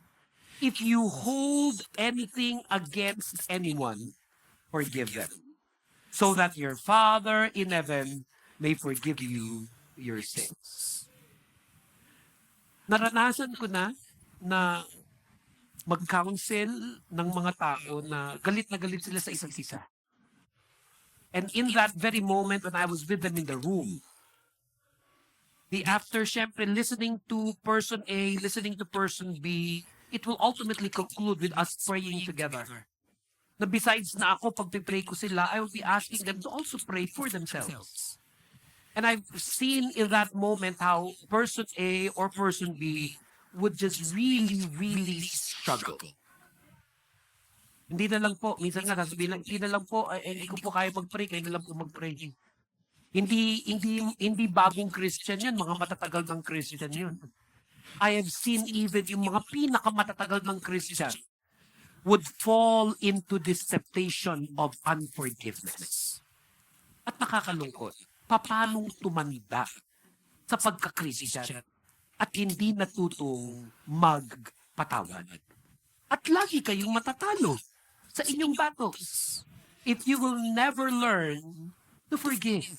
if you hold anything against anyone, forgive them, so that your Father in heaven may forgive you your sins." Naranasan ko na mag-counsel ng mga tao na galit sila sa isa't isa. And in that very moment when I was with them in the room, after syempre listening to person A, listening to person B, it will ultimately conclude with us praying together. Na besides na ako, pag pray ko sila, I will be asking them to also pray for themselves. And I've seen in that moment how person A or person B would just really struggle. Hindi na lang po, minsan nga sasabihin lang, hindi na lang po, hindi ko po kaya mag-pray, kayo na lang po mag-pray. Hindi bagong Christian yan, mga matatagal ng Christian yun. I have seen even yung mga pinakamatatagal ng Christian would fall into this temptation of unforgiveness. At nakakalungkot, paano tumanda sa pagka-Christian at hindi natutong magpatawad. At lagi kayong matatalo sa inyong battles if you will never learn to forgive.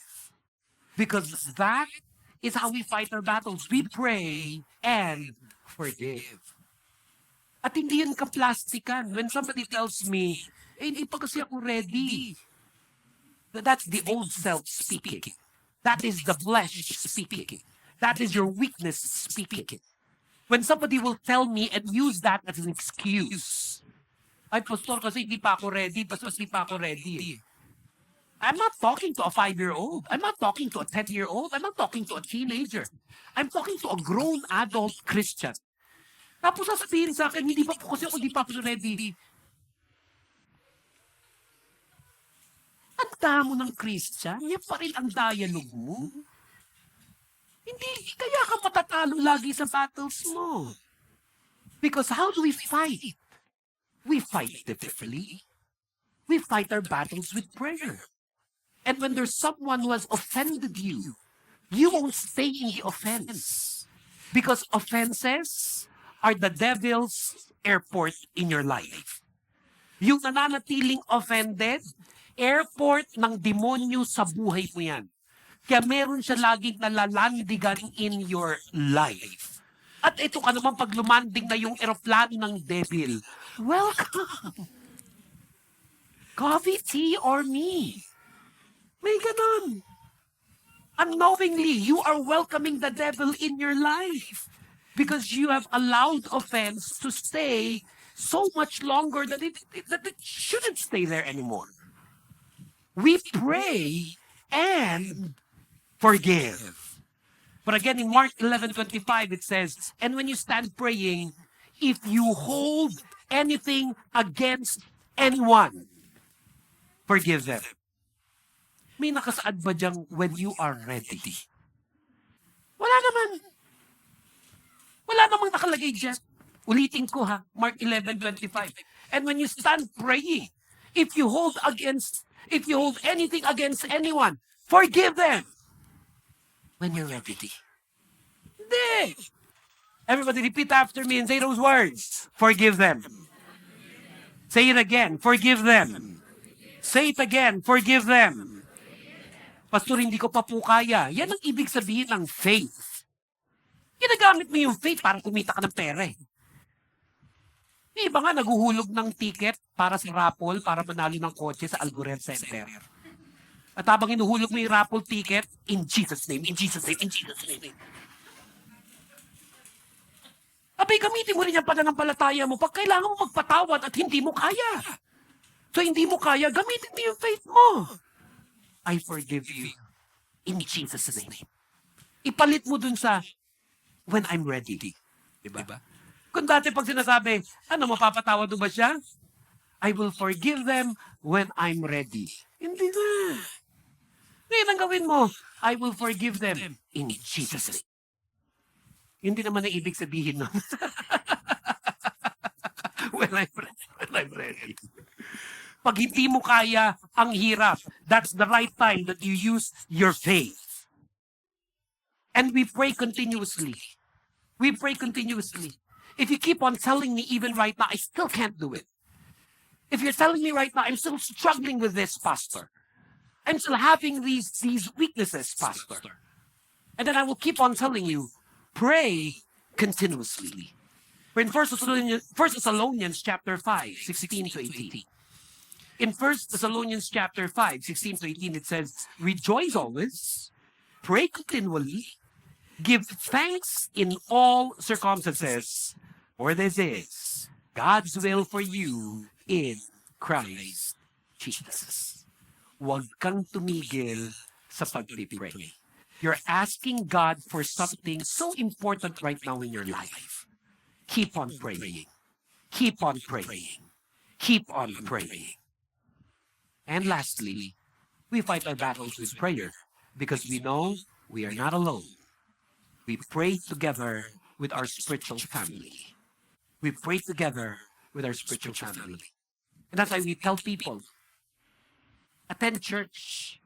Because that is how we fight our battles. We pray and forgive. At hindi yan kaplastikan. When somebody tells me, hindi pa kasi ako ready. That's the old self speaking. That is the flesh speaking. That is your weakness speaking. When somebody will tell me and use that as an excuse, ay, pastor, kasi hindi pa ako ready. Pastor, hindi pa ako ready. I'm not talking to a 5-year-old. I'm not talking to a 10-year-old. I'm not talking to a teenager. I'm talking to a grown adult Christian. Tapos sasabihin sa akin, hindi pa po kasi ako, hindi pa ako ready. Ang damo ng Christian, yan pa rin ang dialogue mo. Hindi kaya ka matatalo lagi sa battles mo. Because how do we fight? we fight differently. We fight our battles with prayer. And when there's someone who has offended you, you won't stay in the offense. Because offenses are the devil's airport in your life. Yung nananatiling offended, airport ng demonyo sa buhay mo yan. Kaya meron siya laging nalalandigan in your life. At ito ka naman pag lumanding na yung eroplano ng devil. Welcome! Coffee, tea, or me? May ganon. Unknowingly, you are welcoming the devil in your life because you have allowed offense to stay so much longer that it shouldn't stay there anymore. We pray and forgive. But again, in Mark 11:25, it says, and when you stand praying, if you hold anything against anyone, forgive them. May nakasaad ba diyang when you are ready? Wala naman. Wala namang nakalagay dyan. Ulitin ko ha, Mark 11:25. And when you stand praying, if you hold anything against anyone, forgive them. When you're ready. Hindi. Everybody repeat after me and say those words. Forgive them. Say it again. Forgive them. Say it again. Forgive them. Pastor, hindi ko pa po kaya. Yan ang ibig sabihin ng faith. Ginagamit mo yung faith para kumita ka ng pera eh. Yung iba nga naguhulog ng ticket para sa raffle para manalo ng kotse sa Algoret Center. At habang inuhulog mo yung raffle ticket, in Jesus' name, in Jesus' name, in Jesus' name. Abay, gamitin mo rin yung pananampalataya mo pag kailangan mo magpatawad at hindi mo kaya. So hindi mo kaya, gamitin mo yung faith mo. I forgive you in Jesus' name. Ipalit mo dun sa when I'm ready. Diba? Kung dati pag sinasabi, mapapatawad mo ba siya? I will forgive them when I'm ready. Hindi na. Ngayon ang gawin mo, I will forgive them in Jesus' name. Hindi naman ang ibig sabihin nun. when I'm ready. Pag hindi mo kaya, ang hirap. That's the right time that you use your faith. And we pray continuously. We pray continuously. If you keep on telling me even right now, I still can't do it. If you're telling me right now, I'm still struggling with this, Pastor. I'm still having these weaknesses, Pastor. And then I will keep on telling you, pray continuously. We're in 1 Thessalonians chapter 5, 16 to 18. In 1 Thessalonians chapter 5, 16 to 18, it says, rejoice always, pray continually, give thanks in all circumstances, for this is God's will for you in Christ Jesus. Huwag kang tumigil sa pagpipray. You're asking God for something so important right now in your life. Keep on praying. Keep on praying. Keep on praying. And lastly, we fight our battles with prayer because we know we are not alone. We pray together with our spiritual family. We pray together with our spiritual family. And that's why we tell people, attend church.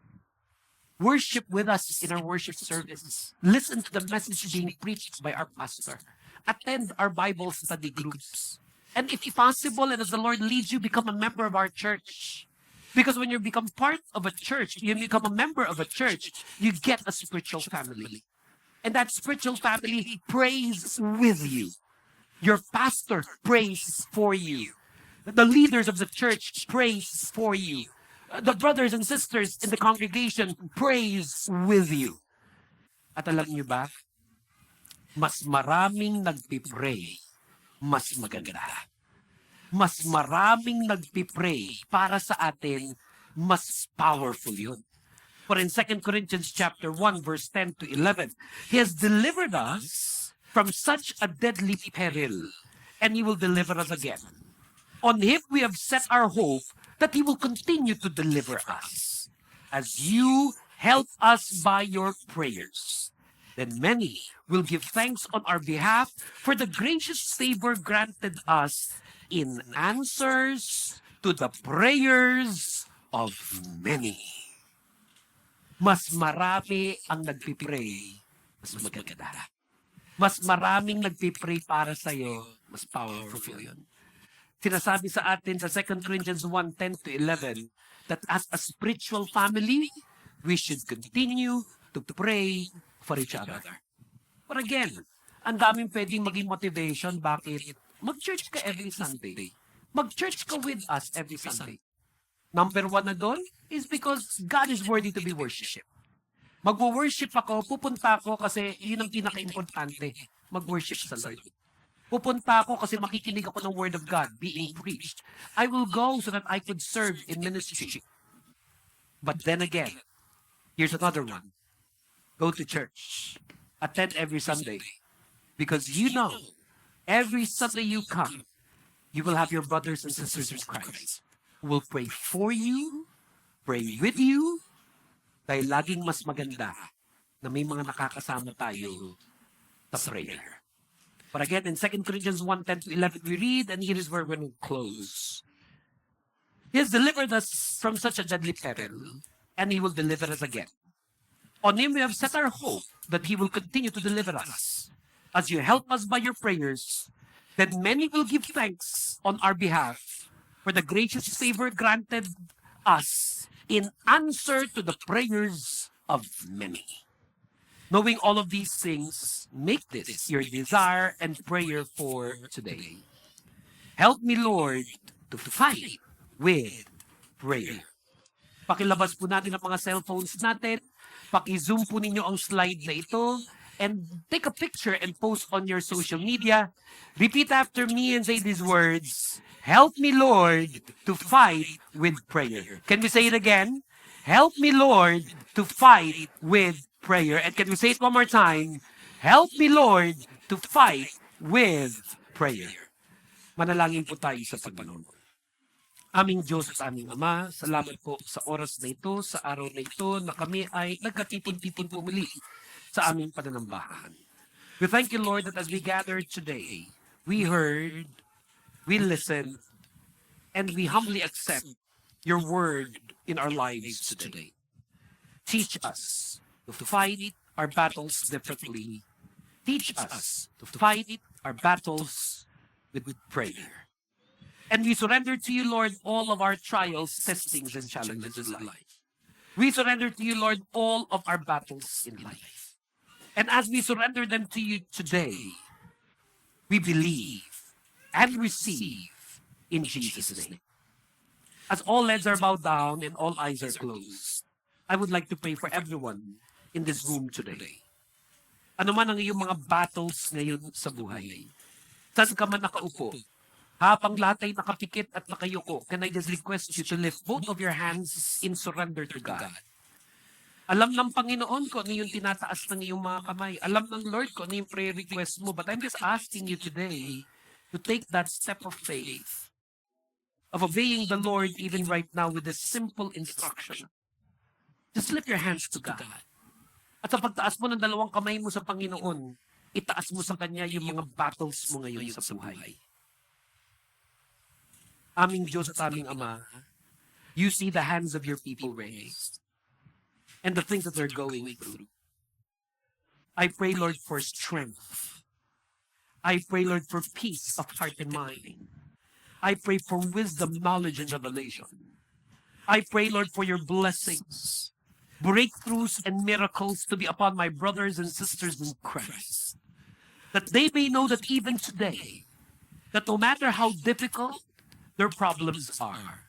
Worship with us in our worship service. Listen to the message being preached by our pastor. Attend our Bible study groups. And if possible, and as the Lord leads you, become a member of our church. Because when you become part of a church, you become a member of a church, you get a spiritual family. And that spiritual family prays with you. Your pastor prays for you. The leaders of the church prays for you. The brothers and sisters in the congregation prays with you. At alam niyo ba, mas maraming nagpipray, mas maganda. Mas maraming nagpipray para sa atin, mas powerful yun. For in 2 Corinthians chapter 1, verse 10 to 11, He has delivered us from such a deadly peril, and He will deliver us again. On Him we have set our hope that He will continue to deliver us, as you help us by your prayers. Then many will give thanks on our behalf for the gracious favor granted us in answers to the prayers of many. Mas marami ang nagpipray, mas maganda. Mas maraming nagpipray para sa'yo, mas powerful yun. Sinasabi sa atin sa 2 Corinthians 1:10-11 that as a spiritual family, we should continue to pray for each other. But again, ang daming pwedeng maging motivation. Bakit? Mag-church ka every Sunday. Mag-church ka with us every Sunday. Number one na doon is because God is worthy to be worshipped. Mag-worship ako, pupunta ako kasi yun ang pinaka-importante. Mag-worship sa Lord. Pupunta ako kasi makikinig ako ng Word of God being preached. I will go so that I could serve in ministry. But then again, here's another one. Go to church. Attend every Sunday. Because you know, every Sunday you come, you will have your brothers and sisters in Christ who will pray for you, pray with you, dahil laging mas maganda na may mga nakakasama tayo sa prayer. But again, in 2 Corinthians 1:10-11, we read, and here is where we're going to close. He has delivered us from such a deadly peril, and He will deliver us again. On Him we have set our hope that He will continue to deliver us. As you help us by your prayers, then many will give thanks on our behalf for the gracious favor granted us in answer to the prayers of many. Knowing all of these things, make this your desire and prayer for today. Help me, Lord, to fight with prayer. Pakilabas po natin ang mga cellphones natin. Paki-zoom po ninyo ang slide na ito. And take a picture and post on your social media. Repeat after me and say these words. Help me, Lord, to fight with prayer. Can we say it again? Help me, Lord, to fight with prayer. And can we say it one more time? Help me, Lord, to fight with prayer. Manalangin po tayo sa Panginoon. Aming Diyos at aming Ama, salamat po sa oras na ito, sa araw na ito, na kami ay nagkatipon-tipon po muli sa aming pananambahan. We thank you, Lord, that as we gathered today, we heard, we listened, and we humbly accept your word in our lives today. Teach us to fight our battles differently. Teach us to fight our battles with prayer. And we surrender to you, Lord, all of our trials, testings, and challenges in life. We surrender to you, Lord, all of our battles in life. And as we surrender them to you today, we believe and receive in Jesus' name. As all heads are bowed down and all eyes are closed, I would like to pray for everyone in this room today. Ano man ang iyong mga battles ngayon sa buhay, saan ka man nakaupo, habang lahat ay nakapikit at nakayuko, can I just request you to lift both of your hands in surrender to God? Alam ng Panginoon ko ano yung tinataas ng iyong mga kamay. Alam ng Lord ko ano yung prayer request mo. But I'm just asking you today to take that step of faith, of obeying the Lord even right now with this simple instruction. Just lift your hands to God. At sa pagtaas mo ng dalawang kamay mo sa Panginoon, itaas mo sa Kanya yung mga battles mo ngayon sa buhay. Aming Diyos at aming Ama, you see the hands of your people raised and the things that they're going through. I pray, Lord, for strength. I pray, Lord, for peace of heart and mind. I pray for wisdom, knowledge, and revelation. I pray, Lord, for your blessings, breakthroughs, and miracles to be upon my brothers and sisters in Christ. That they may know that even today, that no matter how difficult their problems are,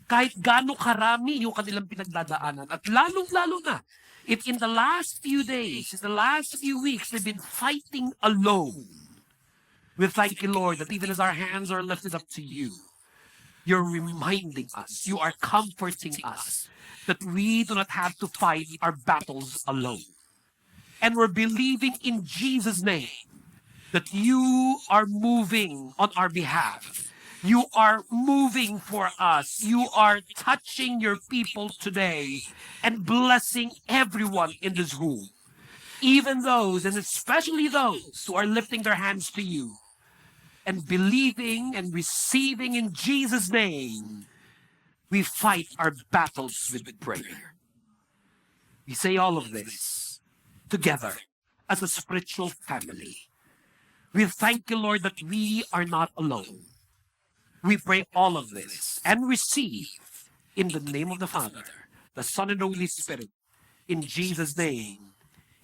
kahit gaano karami yung kanilang pinagdadaanan, at lalong-lalo na, if in the last few days, in the last few weeks, they've been fighting alone, we thank you, Lord, that even as our hands are lifted up to you, you're reminding us, you are comforting us, that we do not have to fight our battles alone. And we're believing in Jesus' name that you are moving on our behalf. You are moving for us. You are touching your people today and blessing everyone in this room. even those, and especially those who are lifting their hands to you and believing and receiving in Jesus' name, we fight our battles with prayer. We say all of this together as a spiritual family. We thank you, Lord, that we are not alone. We pray all of this and receive in the name of the Father, the Son, and the Holy Spirit. In Jesus' name,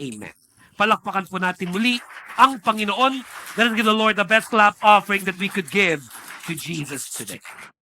amen. Palakpakan po natin muli ang Panginoon. Let us give the Lord the best clap offering that we could give to Jesus today.